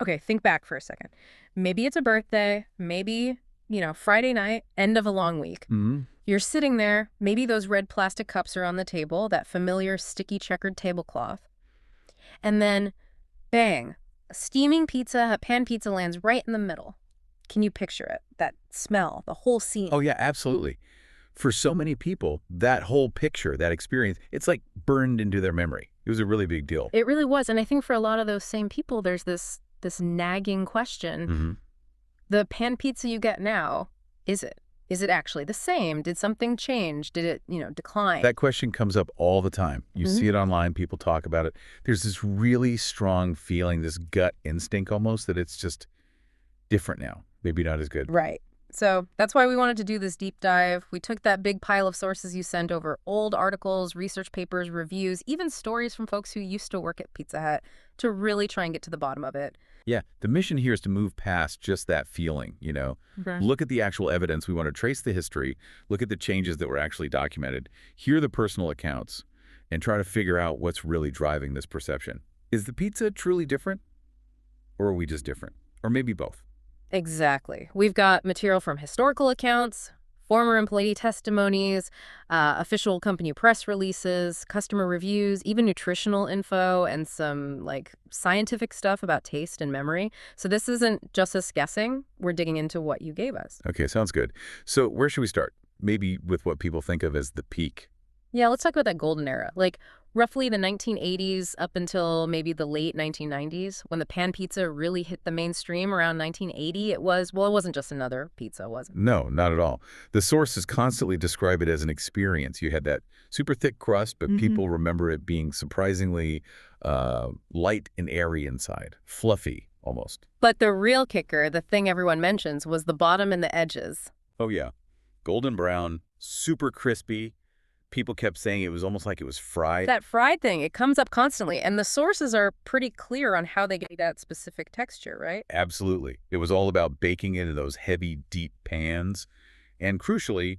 Okay, think back for a second. Maybe it's a birthday, maybe, Friday night, end of a long week. Hmm. You're sitting there, maybe those red plastic cups are on the table, that familiar sticky checkered tablecloth. And then, bang, a steaming pizza, a pan pizza lands right in the middle. Can you picture it? That smell, the whole Oh, scene. yeah, absolutely. For so many people, that whole picture, that experience, it's like burned into their memory. It was a really big deal. It really was. And I think for a lot of those same people, there's this nagging question. Hmm. The pan pizza you get now, is it? Is it actually the same? Did something change? Did it, decline? That question comes up all the time. You Mhm. see it online, people talk about it. There's this really strong feeling, this gut instinct almost, that it's just different now. Maybe not as good. Right. So that's why we wanted to do this deep dive. We took that big pile of sources you sent over, old articles, research papers, reviews, even stories from folks who used to work at Pizza Hut to really try and get to the bottom of it. Yeah, the mission here is to move past just that feeling, Okay. Look at the actual evidence. We want to trace the history, look at the changes that were actually documented, hear the personal accounts, and try to figure out what's really driving this perception. Is the pizza truly different, or are we just different? Or maybe both. Exactly. We've got material from historical accounts, former employee testimonies, official company press releases, customer reviews, even nutritional info, and some scientific stuff about taste and memory. So this isn't just us guessing. We're digging into what you gave us. Okay, sounds good. So where should we start? Maybe with what people think of as the peak. Yeah, let's talk about that golden era. Roughly the 1980s up until maybe the late 1990s, when the pan pizza really hit the mainstream around 1980, it wasn't just another pizza, was it? No, not at all. The sources constantly describe it as an experience. You had that super thick crust, but Hmm. people remember it being surprisingly light and airy inside, fluffy almost. But the real kicker, the thing everyone mentions, was the bottom and the edges. Oh, yeah. Golden brown, super crispy. People kept saying it was almost like it was fried. That fried thing, it comes up constantly, and the sources are pretty clear on how they get that specific texture, right? Absolutely. It was all about baking it in those heavy, deep pans, and crucially,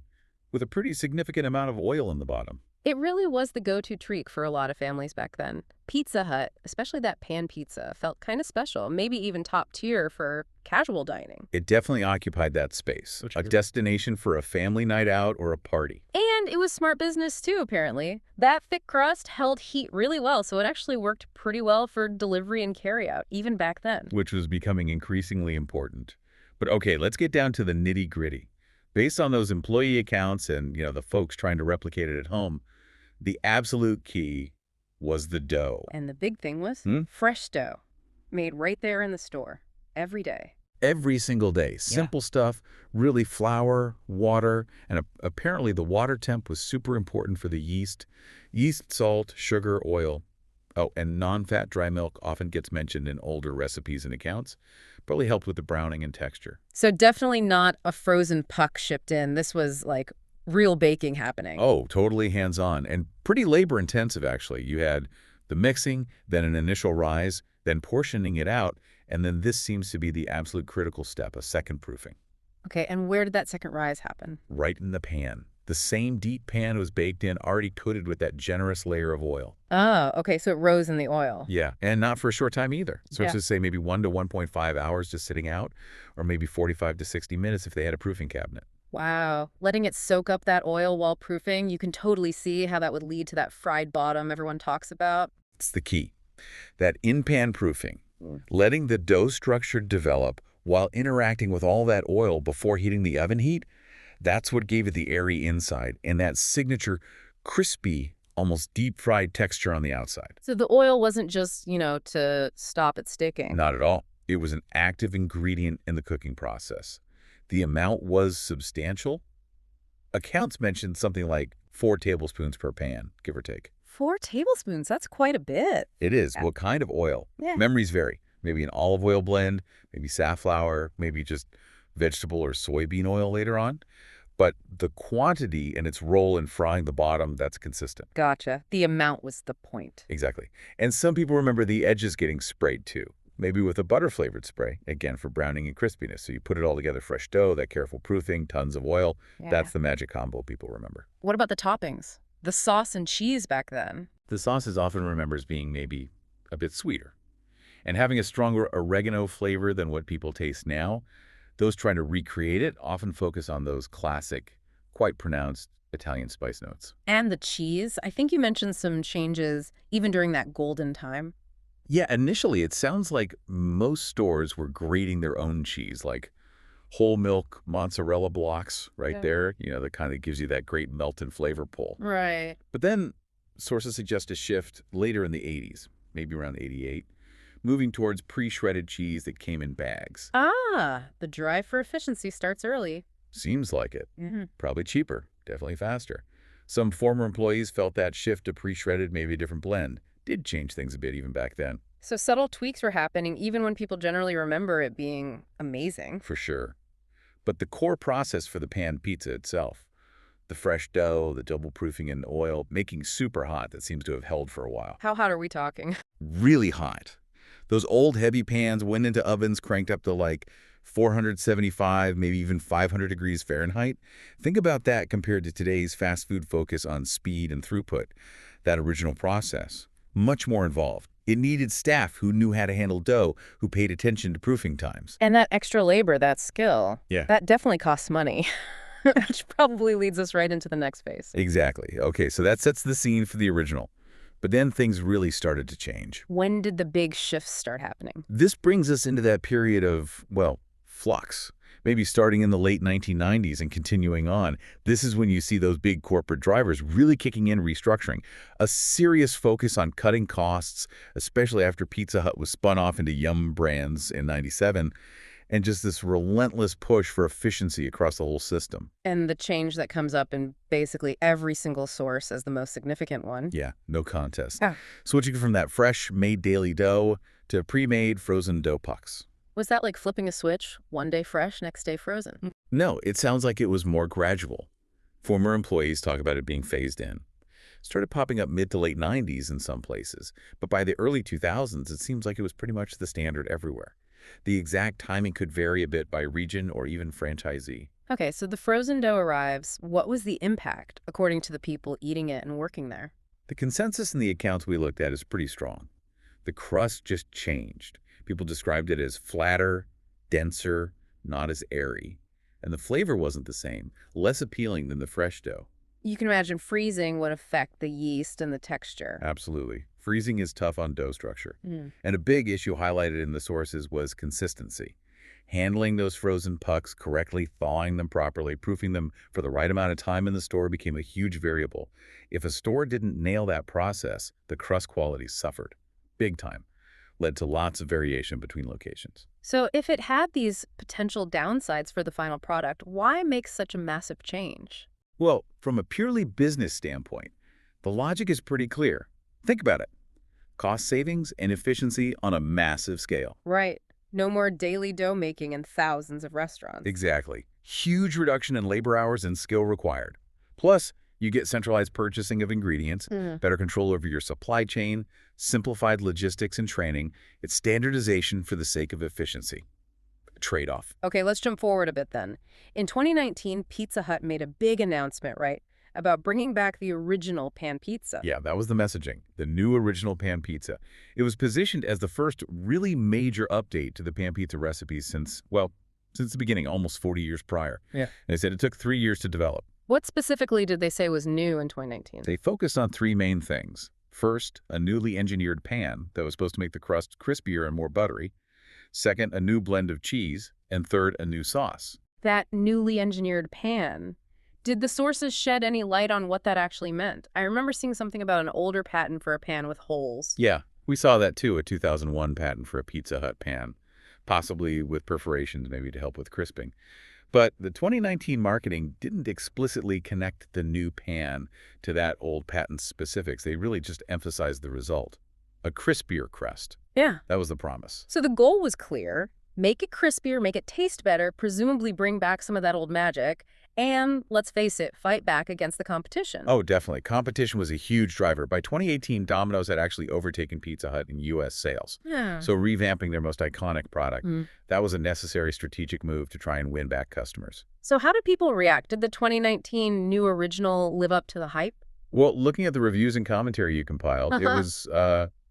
with a pretty significant amount of oil in the bottom. It really was the go-to treat for a lot of families back then. Pizza Hut, especially that pan pizza, felt kind of special, maybe even top tier for casual dining. It definitely occupied that space, a destination for a family night out or a party, And it was smart business too, apparently. That thick crust held heat really well, so it actually worked pretty well for delivery and carryout, even back then. which was becoming increasingly important. But okay, let's get down to the nitty-gritty. Based on those employee accounts and, the folks trying to replicate it at home, the absolute key was the dough. And the big thing was Hmm? fresh dough, made right there in the store, every day. Every single day. Simple stuff, really flour, water, and apparently the water temp was super important for the yeast. Yeast, salt, sugar, oil. Oh, and non-fat dry milk often gets mentioned in older recipes and accounts. Probably helped with the browning and texture. So definitely not a frozen puck shipped in. This was like real baking happening. Oh, totally hands-on and pretty labor-intensive, actually. You had the mixing, then an initial rise, then portioning it out, and then this seems to be the absolute critical step, a second proofing. Okay, and where did that second rise happen? Right in the pan. The same deep pan was baked in, already coated with that generous layer of oil. Oh, okay, so it rose in the oil. Yeah, and not for a short time either. Yeah. Sources say maybe 1 to 1.5 hours just sitting out, or maybe 45 to 60 minutes if they had a proofing cabinet. Wow. Letting it soak up that oil while proofing, you can totally see how that would lead to that fried bottom everyone talks about. It's the key. That in-pan proofing, Mm. letting the dough structure develop while interacting with all that oil before heating the oven heat, that's what gave it the airy inside and that signature crispy, almost deep-fried texture on the outside. So the oil wasn't just, to stop it sticking. Not at all. It was an active ingredient in the cooking process. The amount was substantial. Accounts mentioned something like 4 tablespoons per pan, give or take. 4 tablespoons, that's quite a bit. It is. Yeah. What kind of oil? Yeah. Memories vary. Maybe an olive oil blend, maybe safflower, maybe just vegetable or soybean oil later on. But the quantity and its role in frying the bottom, that's consistent. Gotcha. The amount was the point. Exactly. And some people remember the edges getting sprayed too. Maybe with a butter-flavored spray, again, for browning and crispiness. So you put it all together, fresh dough, that careful proofing, tons of oil. Yeah. That's the magic combo people remember. What about the toppings? The sauce and cheese back then. The sauce is often remembered as being maybe a bit sweeter. And having a stronger oregano flavor than what people taste now, those trying to recreate it often focus on those classic, quite pronounced Italian spice notes. And the cheese. I think you mentioned some changes even during that golden time. Yeah, initially it sounds like most stores were grating their own cheese, like whole milk mozzarella blocks right Yeah. there, that kind of gives you that great melt and flavor pull. Right. But then sources suggest a shift later in the 80s, maybe around 88, moving towards pre-shredded cheese that came in bags. Ah, the drive for efficiency starts early. Seems like it. Hmm. Probably cheaper, definitely faster. Some former employees felt that shift to pre-shredded, maybe a different blend, did change things a bit even back then, So subtle tweaks were happening even when people generally remember it being amazing. for sure. But the core process for the pan pizza itself, the fresh dough, the double proofing in oil, making super hot, that seems to have held for a while. How hot are we talking? Really hot. Those old heavy pans went into ovens cranked up to like 475, maybe even 500 degrees Fahrenheit. Think about that compared to today's fast food focus on speed and throughput. That original process, much more involved. It needed staff who knew how to handle dough, who paid attention to proofing times. And that extra labor, that skill, Yeah. that definitely costs money, which probably leads us right into the next phase. Exactly. Okay, so that sets the scene for the original. But then things really started to change. When did the big shifts start happening? This brings us into that period of, well, flux. Maybe starting in the late 1990s and continuing on. This is when you see those big corporate drivers really kicking in restructuring. A serious focus on cutting costs, especially after Pizza Hut was spun off into Yum Brands in 97, and just this relentless push for efficiency across the whole system. And the change that comes up in basically every single source as the most significant one. Yeah, no contest. Yeah. Switching from that fresh, made daily dough to pre-made frozen dough pucks. Was that like flipping a switch? One day fresh, next day frozen. No, it sounds like it was more gradual. Former employees talk about it being phased in. Started popping up mid to late 90s in some places, but by the early 2000s, it seems like it was pretty much the standard everywhere. The exact timing could vary a bit by region or even franchisee. Okay, so the frozen dough arrives. What was the impact, according to the people eating it and working there? The consensus in the accounts we looked at is pretty strong. The crust just changed. People described it as flatter, denser, not as airy. And the flavor wasn't the same, less appealing than the fresh dough. You can imagine freezing would affect the yeast and the texture. Absolutely. Freezing is tough on dough structure. Mm. And a big issue highlighted in the sources was consistency. Handling those frozen pucks correctly, thawing them properly, proofing them for the right amount of time in the store became a huge variable. If a store didn't nail that process, the crust quality suffered. Big time. Led to lots of variation between locations. So if it had these potential downsides for the final product, why make such a massive change? Well, from a purely business standpoint, the logic is pretty clear. Think about it. Cost savings and efficiency on a massive scale. Right. No more daily dough making in thousands of restaurants. Exactly. Huge reduction in labor hours and skill required. Plus, you get centralized purchasing of ingredients, better control over your supply chain, simplified logistics and training. It's standardization for the sake of efficiency. A trade-off. Okay, let's jump forward a bit then. In 2019, Pizza Hut made a big announcement, right, about bringing back the original pan pizza. Yeah, that was the messaging. The new original pan pizza. It was positioned as the first really major update to the pan pizza recipes since the beginning, almost 40 years prior. Yeah. And they said it took 3 years to develop. What specifically did they say was new in 2019? They focused on three main things. First, a newly engineered pan that was supposed to make the crust crispier and more buttery. Second, a new blend of cheese. And third, a new sauce. That newly engineered pan. Did the sources shed any light on what that actually meant? I remember seeing something about an older patent for a pan with holes. Yeah, we saw that too, a 2001 patent for a Pizza Hut pan, possibly with perforations maybe to help with crisping. But the 2019 marketing didn't explicitly connect the new pan to that old patent specifics. They really just emphasized the result. A crispier crust. Yeah. That was the promise. So the goal was clear. Make it crispier, make it taste better, presumably bring back some of that old magic, and, let's face it, fight back against the competition. Oh, definitely. Competition was a huge driver. By 2018, Domino's had actually overtaken Pizza Hut in U.S. sales. Yeah. So revamping their most iconic product, that was a necessary strategic move to try and win back customers. So how did people react? Did the 2019 new original live up to the hype? Well, looking at the reviews and commentary you compiled, it was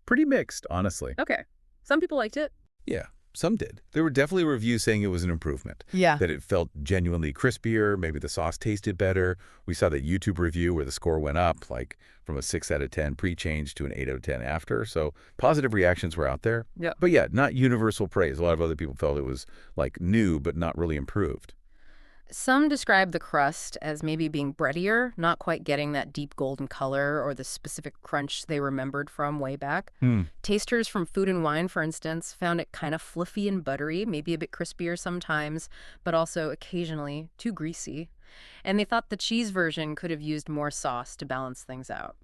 pretty mixed, honestly. Okay. Some people liked it. Yeah, some did. There were definitely reviews saying it was an improvement, Yeah. that it felt genuinely crispier, maybe the sauce tasted better. We saw that YouTube review where the score went up, like from a 6 out of 10 pre-change to an 8 out of 10 after. So positive reactions were out there. Yeah. But yeah, not universal praise. A lot of other people felt it was like new, but not really improved. Some describe the crust as maybe being breadier, not quite getting that deep golden color or the specific crunch they remembered from way back. Hmm. Tasters from Food and Wine, for instance, found it kind of fluffy and buttery, maybe a bit crispier sometimes, but also occasionally too greasy. And they thought the cheese version could have used more sauce to balance things out.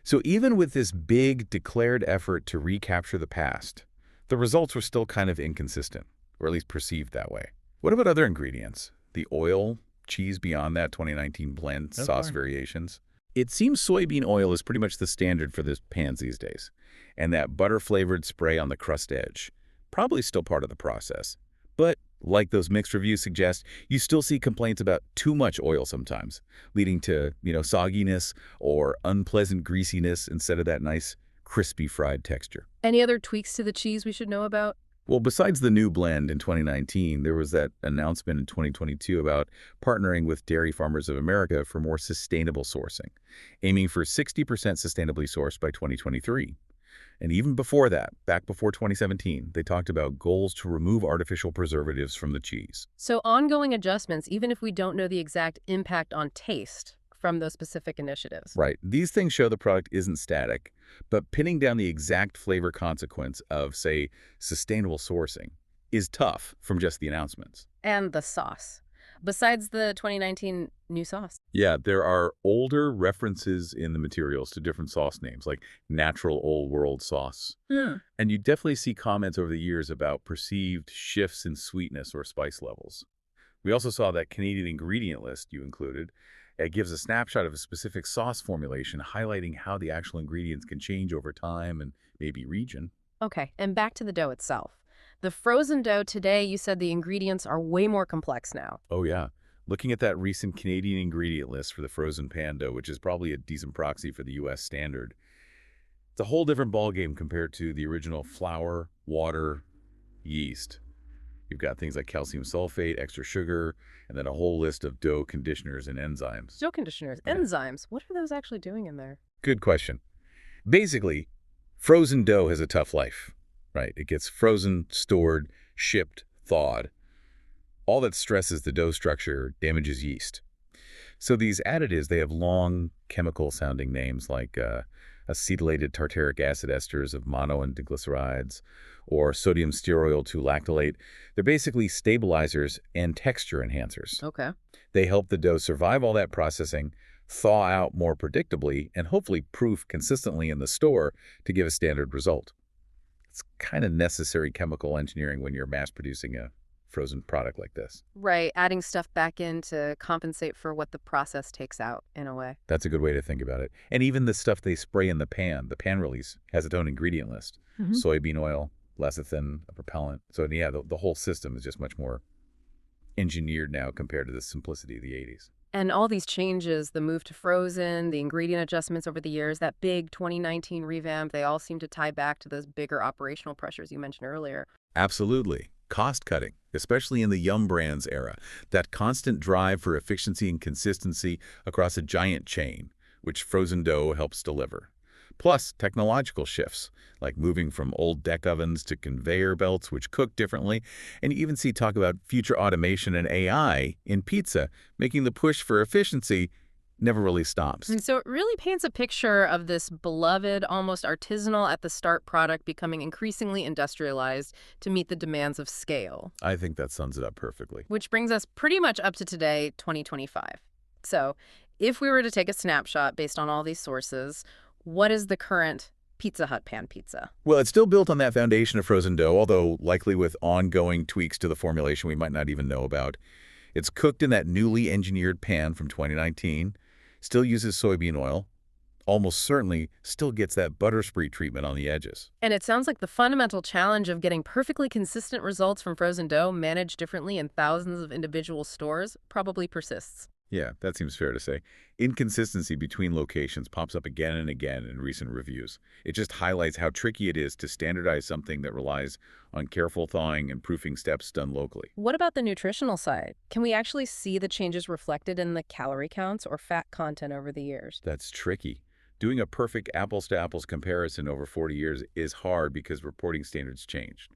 So even with this big declared effort to recapture the past, the results were still kind of inconsistent, or at least perceived that way. What about other ingredients? The oil, cheese beyond that 2019 blend, sauce variations? It seems soybean oil is pretty much the standard for the pans these days. And that butter-flavored spray on the crust edge, probably still part of the process. But like those mixed reviews suggest, you still see complaints about too much oil sometimes, leading to, sogginess or unpleasant greasiness instead of that nice, crispy fried texture. Any other tweaks to the cheese we should know about? Well, besides the new blend in 2019, there was that announcement in 2022 about partnering with Dairy Farmers of America for more sustainable sourcing, aiming for 60% sustainably sourced by 2023. And even before that, back before 2017, they talked about goals to remove artificial preservatives from the cheese. So ongoing adjustments, even if we don't know the exact impact on taste from those specific initiatives. Right. These things show the product isn't static, but pinning down the exact flavor consequence of, say, sustainable sourcing is tough from just the announcements. And the sauce. Besides the 2019 new sauce. Yeah, there are older references in the materials to different sauce names, like natural old world sauce. And you definitely see comments over the years about perceived shifts in sweetness or spice levels. We also saw that Canadian ingredient list you included. It gives a snapshot of a specific sauce formulation, highlighting how the actual ingredients can change over time and maybe region. Okay, and back to the dough itself. The frozen dough today, you said the ingredients are way more complex now. Oh, yeah. Looking at that recent Canadian ingredient list for the frozen pan dough, which is probably a decent proxy for the U.S. standard, it's a whole different ballgame compared to the original flour, water, yeast. You've got things like calcium sulfate, extra sugar, and then a whole list of dough conditioners and enzymes. Dough conditioners, Yeah. enzymes. What are those actually doing in there? Good question. Basically, frozen dough has a tough life, right? It gets frozen, stored, shipped, thawed. All that stresses the dough structure, damages yeast. So these additives, they have long chemical-sounding names like acetylated tartaric acid esters of mono and diglycerides, or sodium stearoyl 2-lactylate. They're basically stabilizers and texture enhancers. Okay. They help the dough survive all that processing, thaw out more predictably, and hopefully proof consistently in the store to give a standard result. It's kind of necessary chemical engineering when you're mass producing a frozen product like this. Right, adding stuff back in to compensate for what the process takes out, in a way. That's a good way to think about it. And even the stuff they spray in the pan release has its own ingredient list. Soybean oil, lecithin, a propellant. So yeah, the whole system is just much more engineered now compared to the simplicity of the 80s. And all these changes, the move to frozen, the ingredient adjustments over the years, that big 2019 revamp, they all seem to tie back to those bigger operational pressures you mentioned earlier. Absolutely. Cost cutting, especially in the Yum Brands era, that constant drive for efficiency and consistency across a giant chain, which frozen dough helps deliver. Plus, technological shifts, like moving from old deck ovens to conveyor belts, which cook differently, and you even see talk about future automation and AI in pizza, making the push for efficiency never really stops. And so it really paints a picture of this beloved, almost artisanal at the start product becoming increasingly industrialized to meet the demands of scale. I think that sums it up perfectly. Which brings us pretty much up to today, 2025. So if we were to take a snapshot based on all these sources, what is the current Pizza Hut pan pizza? Well, it's still built on that foundation of frozen dough, although likely with ongoing tweaks to the formulation we might not even know about. It's cooked in that newly engineered pan from 2019, still uses soybean oil, almost certainly still gets that butter-spree treatment on the edges. And it sounds like the fundamental challenge of getting perfectly consistent results from frozen dough managed differently in thousands of individual stores probably persists. Yeah, that seems fair to say. Inconsistency between locations pops up again and again in recent reviews. It just highlights how tricky it is to standardize something that relies on careful thawing and proofing steps done locally. What about the nutritional side? Can we actually see the changes reflected in the calorie counts or fat content over the years? That's tricky. Doing a perfect apples-to-apples comparison over 40 years is hard because reporting standards changed.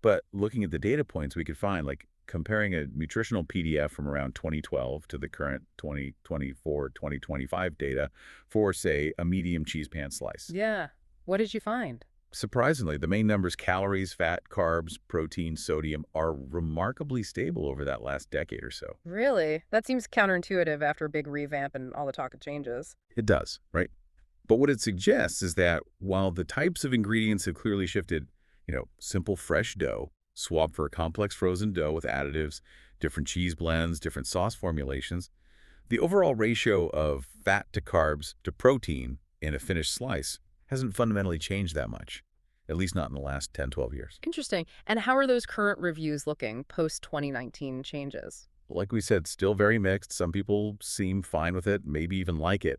But looking at the data points we could find, like comparing a nutritional PDF from around 2012 to the current 2024, 2025 data for, say, a medium cheese pan slice. Yeah. What did you find? Surprisingly, the main numbers calories, fat, carbs, protein, sodium are remarkably stable over that last decade or so. Really? That seems counterintuitive after a big revamp and all the talk of changes. It does, right? But what it suggests is that while the types of ingredients have clearly shifted, simple fresh dough, swapped for a complex frozen dough with additives, different cheese blends, different sauce formulations, the overall ratio of fat to carbs to protein in a finished slice hasn't fundamentally changed that much, at least not in the last 10, 12 years. Interesting. And how are those current reviews looking post-2019 changes? Like we said, still very mixed. Some people seem fine with it, maybe even like it.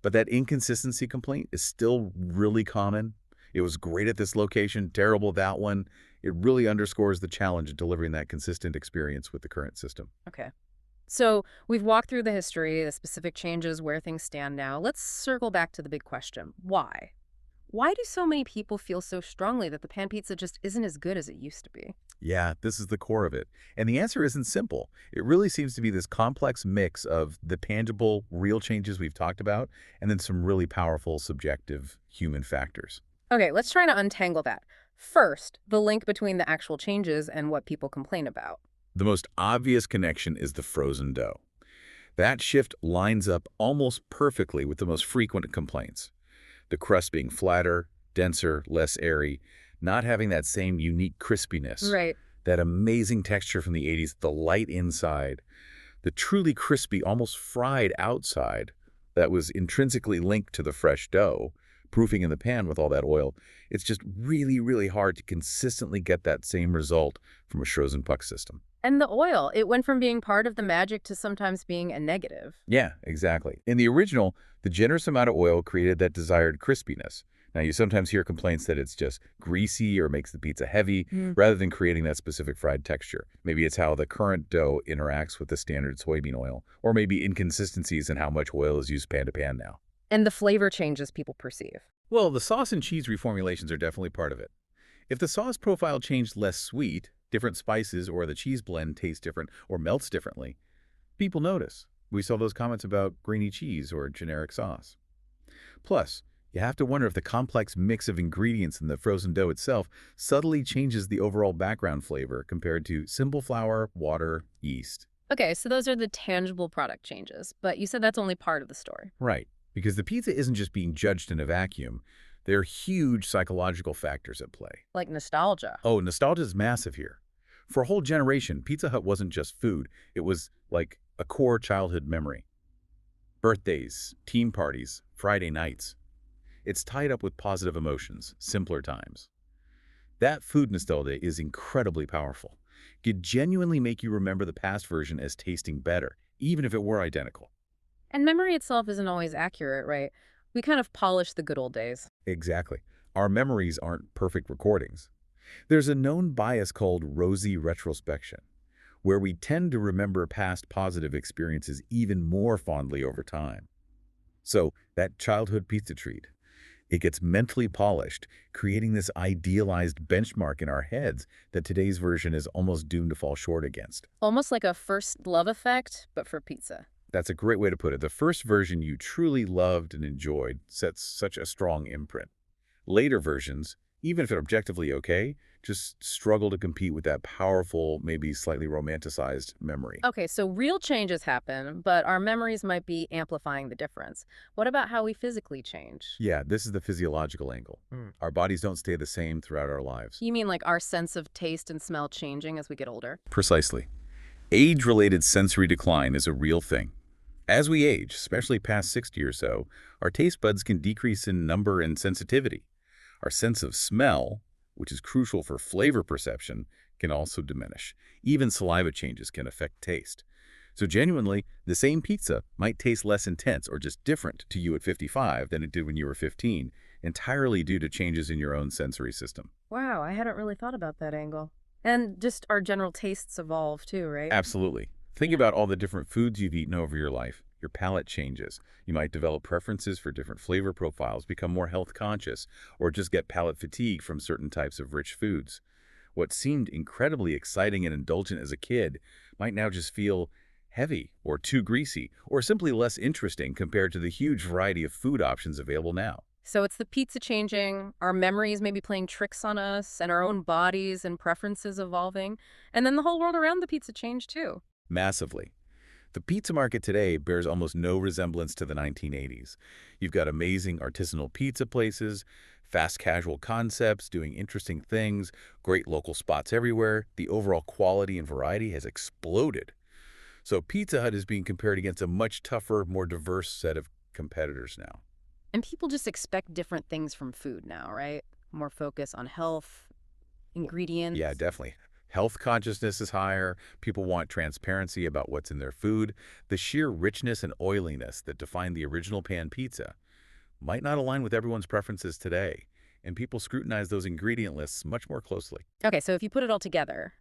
But that inconsistency complaint is still really common. It was great at this location, terrible at that one. It really underscores the challenge of delivering that consistent experience with the current system. Okay. So we've walked through the history, the specific changes, where things stand now. Let's circle back to the big question. Why? Why do so many people feel so strongly that the pan pizza just isn't as good as it used to be? Yeah, this is the core of it. And the answer isn't simple. It really seems to be this complex mix of the tangible, real changes we've talked about, and then some really powerful, subjective human factors. Okay, let's try to untangle that. First, the link between the actual changes and what people complain about. The most obvious connection is the frozen dough. That shift lines up almost perfectly with the most frequent complaints. The crust being flatter, denser, less airy, not having that same unique crispiness, Right. that amazing texture from the 80s, the light inside, the truly crispy, almost fried outside that was intrinsically linked to the fresh dough, proofing in the pan with all that oil. It's just really, really hard to consistently get that same result from a frozen puck system. And the oil, it went from being part of the magic to sometimes being a negative. Yeah, exactly. In the original, the generous amount of oil created that desired crispiness. Now, you sometimes hear complaints that it's just greasy or makes the pizza heavy, rather than creating that specific fried texture. Maybe it's how the current dough interacts with the standard soybean oil, or maybe inconsistencies in how much oil is used pan to pan now. And the flavor changes people perceive. Well, the sauce and cheese reformulations are definitely part of it. If the sauce profile changed less sweet, different spices, or the cheese blend tastes different or melts differently, people notice. We saw those comments about grainy cheese or generic sauce. Plus, you have to wonder if the complex mix of ingredients in the frozen dough itself subtly changes the overall background flavor compared to simple flour, water, yeast. Okay, so those are the tangible product changes, but you said that's only part of the story. Right, because the pizza isn't just being judged in a vacuum. There are huge psychological factors at play. Like nostalgia. Oh, nostalgia is massive here. For a whole generation, Pizza Hut wasn't just food. It was like a core childhood memory. Birthdays, teen parties, Friday nights. It's tied up with positive emotions, simpler times. That food nostalgia is incredibly powerful. It could genuinely make you remember the past version as tasting better, even if it were identical. And memory itself isn't always accurate, right? We kind of polish the good old days. Exactly. Our memories aren't perfect recordings. There's a known bias called rosy retrospection, where we tend to remember past positive experiences even more fondly over time. So, that childhood pizza treat, it gets mentally polished, creating this idealized benchmark in our heads that today's version is almost doomed to fall short against. Almost like a first love effect, but for pizza. That's a great way to put it. The first version you truly loved and enjoyed sets such a strong imprint. Later versions, even if they're objectively okay, just struggle to compete with that powerful, maybe slightly romanticized memory. Okay, so real changes happen, but our memories might be amplifying the difference. What about how we physically change? Yeah, this is the physiological angle. Hmm. Our bodies don't stay the same throughout our lives. You mean like our sense of taste and smell changing as we get older? Precisely. Age-related sensory decline is a real thing. As we age, especially past 60 or so, our taste buds can decrease in number and sensitivity. Our sense of smell, which is crucial for flavor perception, can also diminish. Even saliva changes can affect taste. So genuinely, the same pizza might taste less intense or just different to you at 55 than it did when you were 15, entirely due to changes in your own sensory system. Wow, I hadn't really thought about that angle. And just our general tastes evolve too, right? Absolutely. Think Yeah. about all the different foods you've eaten over your life. Your palate changes. You might develop preferences for different flavor profiles, become more health conscious, or just get palate fatigue from certain types of rich foods. What seemed incredibly exciting and indulgent as a kid might now just feel heavy or too greasy or simply less interesting compared to the huge variety of food options available now. So it's the pizza changing, our memories maybe playing tricks on us, and our own bodies and preferences evolving. And then the whole world around the pizza changed too. Massively. The pizza market today bears almost no resemblance to the 1980s. You've got amazing artisanal pizza places, fast casual concepts doing interesting things, great local spots everywhere. The overall quality and variety has exploded. So Pizza Hut is being compared against a much tougher, more diverse set of competitors now. And people just expect different things from food now, right? More focus on health, Yeah, ingredients. definitely. Health consciousness is higher. People want transparency about what's in their food. The sheer richness and oiliness that define the original pan pizza might not align with everyone's preferences today, and people scrutinize those ingredient lists much more closely. Okay, so if you put it all together,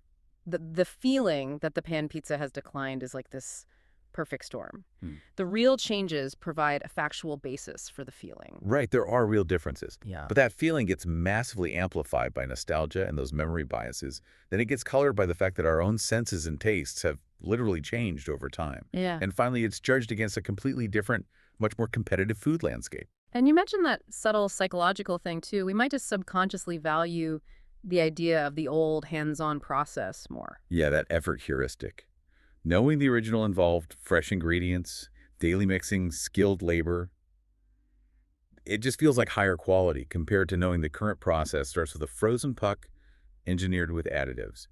the feeling that the pan pizza has declined is like this perfect storm. Hmm. The real changes provide a factual basis for the feeling. Right, there are real differences. Yeah. But that feeling gets massively amplified by nostalgia and those memory biases. Then it gets colored by the fact that our own senses and tastes have literally changed over time. Yeah. And finally, it's judged against a completely different, much more competitive food landscape. And you mentioned that subtle psychological thing too. We might just subconsciously value the idea of the old hands-on process more. Yeah, that effort heuristic. Knowing the original involved fresh ingredients, daily mixing, skilled labor, it just feels like higher quality compared to knowing the current process starts with a frozen puck engineered with additives.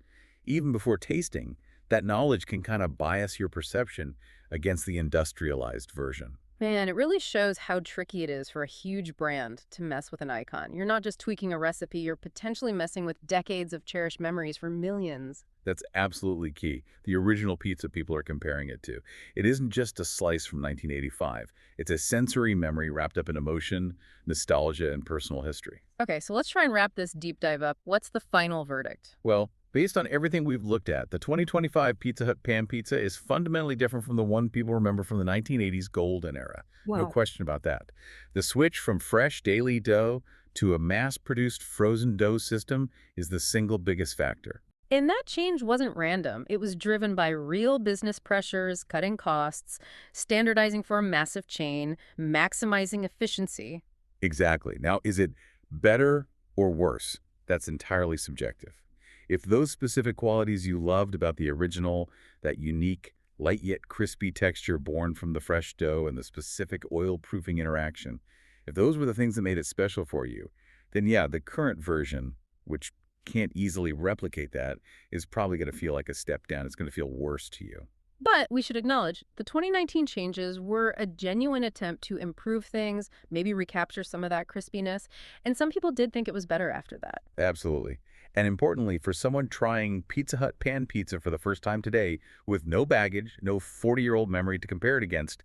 Even before tasting, that knowledge can kind of bias your perception against the industrialized version. Man, it really shows how tricky it is for a huge brand to mess with an icon. You're not just tweaking a recipe, you're potentially messing with decades of cherished memories for millions. That's absolutely key. The original pizza people are comparing it to. It isn't just a slice from 1985. It's a sensory memory wrapped up in emotion, nostalgia, and personal history. Okay, so let's try and wrap this deep dive up. What's the final verdict? Well, based on everything we've looked at, the 2025 Pizza Hut Pan Pizza is fundamentally different from the one people remember from the 1980s golden era. No Wow. question about that. The switch from fresh daily dough to a mass-produced frozen dough system is the single biggest factor. And that change wasn't random. It was driven by real business pressures, cutting costs, standardizing for a massive chain, maximizing efficiency. Exactly. Now, is it better or worse? That's entirely subjective. If those specific qualities you loved about the original, that unique, light yet crispy texture born from the fresh dough and the specific oil-proofing interaction, if those were the things that made it special for you, then yeah, the current version, which can't easily replicate that, is probably going to feel like a step down. It's going to feel worse to you. But we should acknowledge the 2019 changes were a genuine attempt to improve things, maybe recapture some of that crispiness, and some people did think it was better after that. Absolutely. And importantly, for someone trying Pizza Hut pan pizza for the first time today with no baggage, no 40-year-old memory to compare it against,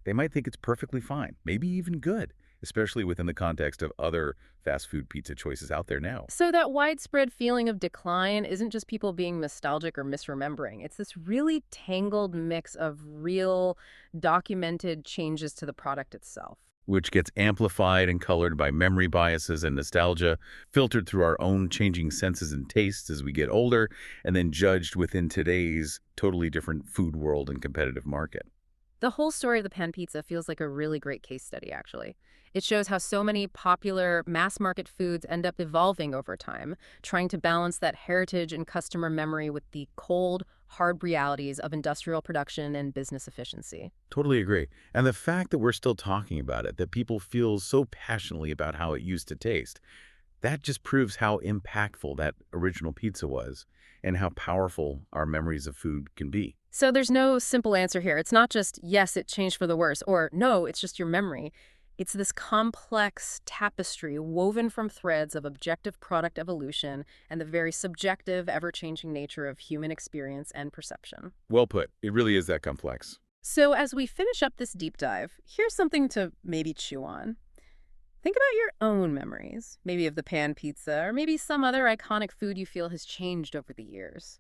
they might think it's perfectly fine, maybe even good, especially within the context of other fast food pizza choices out there now. So that widespread feeling of decline isn't just people being nostalgic or misremembering. It's this really tangled mix of real, documented changes to the product itself. Which gets amplified and colored by memory biases and nostalgia, filtered through our own changing senses and tastes as we get older, and then judged within today's totally different food world and competitive market. The whole story of the pan pizza feels like a really great case study, actually. It shows how so many popular mass market foods end up evolving over time, trying to balance that heritage and customer memory with the cold, hard realities of industrial production and business efficiency. Totally agree. And the fact that we're still talking about it, that people feel so passionately about how it used to taste, that just proves how impactful that original pizza was and how powerful our memories of food can be. So there's no simple answer here. It's not just, yes, it changed for the worse, or no, it's just your memory. It's this complex tapestry woven from threads of objective product evolution and the very subjective, ever-changing nature of human experience and perception. Well put. It really is that complex. So as we finish up this deep dive, here's something to maybe chew on. Think about your own memories, maybe of the pan pizza, or maybe some other iconic food you feel has changed over the years.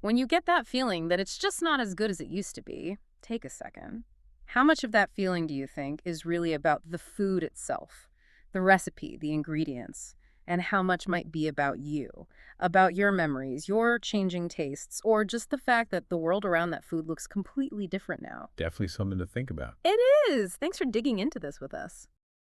When you get that feeling that it's just not as good as it used to be, take a second. How much of that feeling do you think is really about the food itself, the recipe, the ingredients, and how much might be about you, about your memories, your changing tastes, or just the fact that the world around that food looks completely different now? Definitely something to think about. It is! Thanks for digging into this with us.